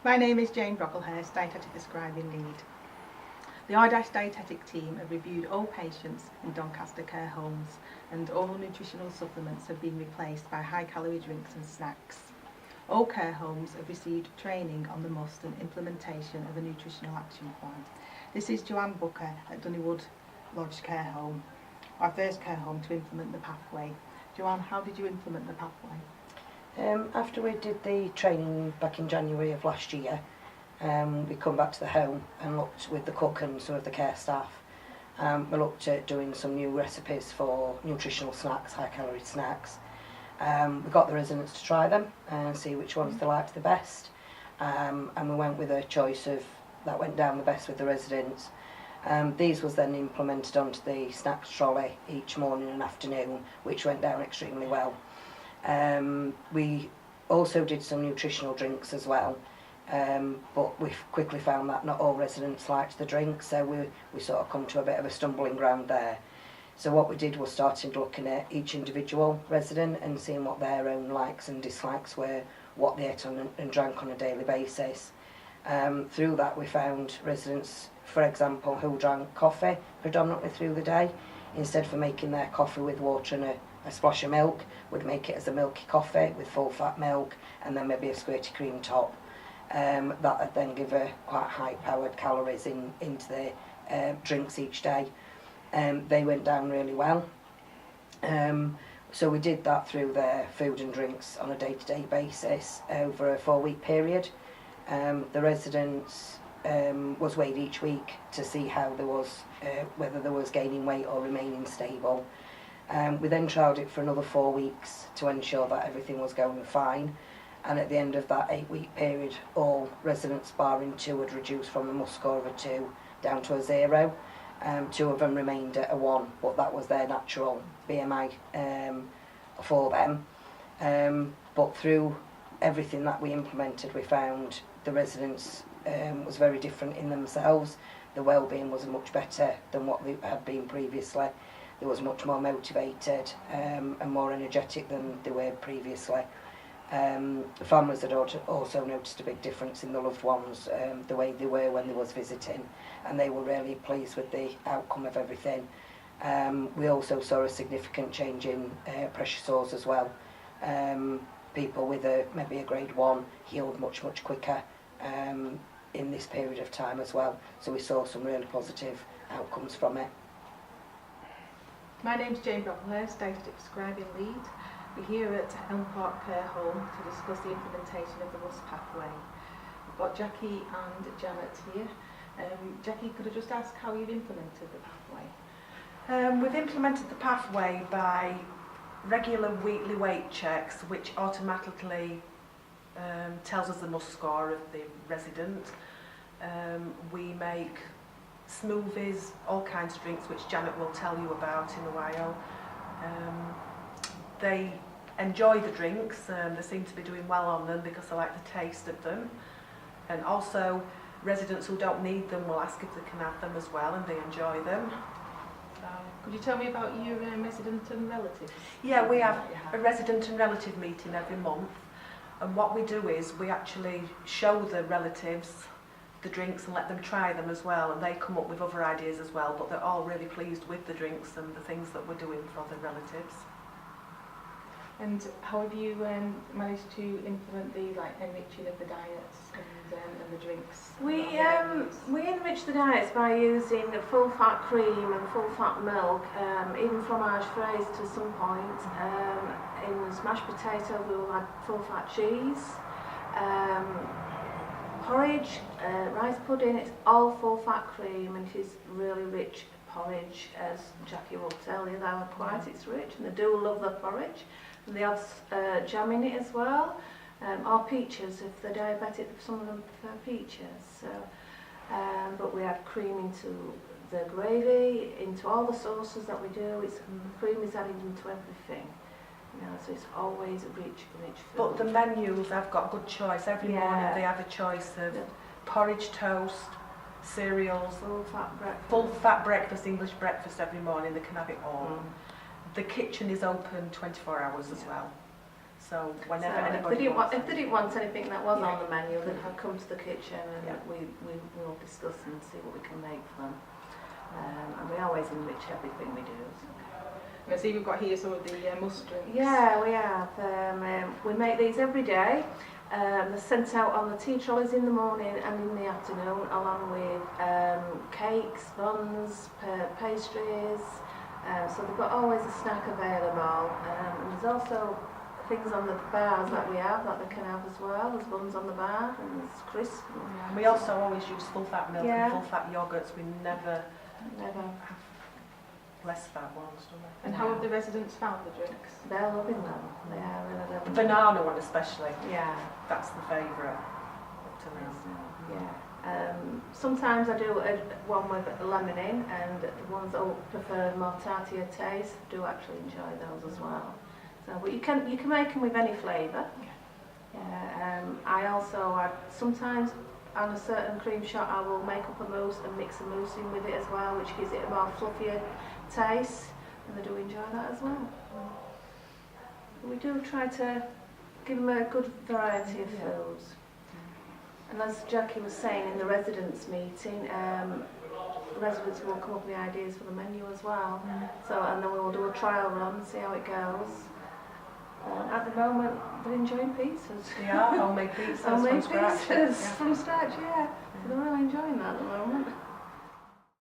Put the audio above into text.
My name is Jane Brocklehurst, Dietetic Prescribing Lead. The RDaSH Dietetic team have reviewed all patients in Doncaster care homes, and all nutritional supplements have been replaced by high-calorie drinks and snacks. All care homes have received training on the must and implementation of a nutritional action plan. This is Joanne Booker at Dunniwood Lodge Care Home, our first care home to implement the pathway. Joanne, how did you implement the pathway? After we did the training back in January of last year, we come back to the home and looked with the cook and some of the care staff. We looked at doing some new recipes for nutritional snacks, high-calorie snacks. We got the residents to try them and see which ones they liked the best. And we went with a choice of that went down the best with the residents. These was then implemented onto the snacks trolley each morning and afternoon, which went down extremely well. We also did some nutritional drinks as well, but we quickly found that not all residents liked the drinks, so we sort of come to a bit of a stumbling ground there. So what we did was started looking at each individual resident and seeing what their own likes and dislikes were, what they ate and drank on a daily basis. Through that we found residents, for example, who drank coffee predominantly through the day. Instead of making their coffee with water and a splash of milk, would make it as a milky coffee with full fat milk and then maybe a squirty cream top. That would then give her quite high powered calories into the drinks each day. They went down really well. So we did that through their food and drinks on a day-to-day basis over a 4-week period. The residents was weighed each week to see how there was, whether there was gaining weight or remaining stable. We then trialled it for another 4 weeks to ensure that everything was going fine, and at the end of that 8-week period all residents barring 2 had reduced from a must score of a 2 down to a 0. 2 of them remained at a 1, but that was their natural BMI for them. But through everything that we implemented, we found the residents was very different in themselves. The well-being was much better than what they had been previously. They was much more motivated and more energetic than they were previously. The families had also noticed a big difference in the loved ones, the way they were when they was visiting, and they were really pleased with the outcome of everything. We also saw a significant change in pressure sores as well. People with maybe a grade 1 healed much quicker in this period of time as well. So we saw some really positive outcomes from it. My name is Jane Brocklehurst, Dietetic Prescribing Lead. We're here at Elm Park Care Home to discuss the implementation of the MUST pathway. We've got Jackie and Janet here. Jackie, could I just ask how you've implemented the pathway? We've implemented the pathway by regular weekly weight checks, which automatically tells us the MUST score of the resident. We make smoothies, all kinds of drinks, which Janet will tell you about in a while. They enjoy the drinks, they seem to be doing well on them because they like the taste of them. And also, residents who don't need them will ask if they can have them as well, and they enjoy them. Could you tell me about your resident and relatives? Yeah, we have a resident and relative meeting every month, and what we do is we actually show the relatives the drinks and let them try them as well, and they come up with other ideas as well, but they're all really pleased with the drinks and the things that we're doing for the relatives. And how have you managed to implement the enriching of the diets and the drinks? We enrich the diets by using full fat cream and full fat milk, even fromage fraise to some point. In the smashed potato we will add full fat cheese. Porridge, rice pudding, it's all full fat cream, and it is really rich porridge, as Jackie will tell you. They are quite, it's rich, and they do love the porridge. And they have jam in it as well, or peaches if they're diabetic. Some of them prefer peaches. So, but we add cream into the gravy, into all the sauces that we do. Cream is added into everything. So it's always rich food. But the menus, I've got good choice. Every morning they have a choice of porridge, toast, cereals, full fat breakfast, English breakfast every morning. They can have it all. The kitchen is open 24 hours as well. So whenever So anybody wants if they didn't want anything that was Yeah. on the menu, they'd have come to the kitchen and Yeah. we'll discuss and see what we can make for them. And we always enrich everything we do. So. I see we've got here some of the must drinks. Yeah, we have. We make these every day. They're sent out on the tea trolleys in the morning and in the afternoon, along with cakes, buns, pastries. So they've got always a snack available. And there's also things on the bars that we have that they can have as well. There's buns on the bar and there's crisps. And we also always use full fat milk Yeah. and full fat yogurts. We never Never. have less fat ones, do we? And how have the residents found the drinks? They're loving them. They are really The loving them. banana one especially, Yeah. that's the favourite up to now. Yeah. Sometimes I do one with lemon in, and the ones that prefer more tartier taste do actually enjoy those as well. So, but you can make them with any flavour. Yeah. Sometimes on a certain cream shot I will make up a mousse and mix a mousse in with it as well, which gives it a more fluffier taste, and they do enjoy that as well. We do try to give them a good variety of foods. And as Jackie was saying in the residents' meeting, residents will come up with ideas for the menu as well. So, and then we will do a trial run, see how it goes. At the moment, they're enjoying pizzas. They are homemade pizzas Homemade from scratch. pizzas from scratch, yeah. So they're really enjoying that at the moment.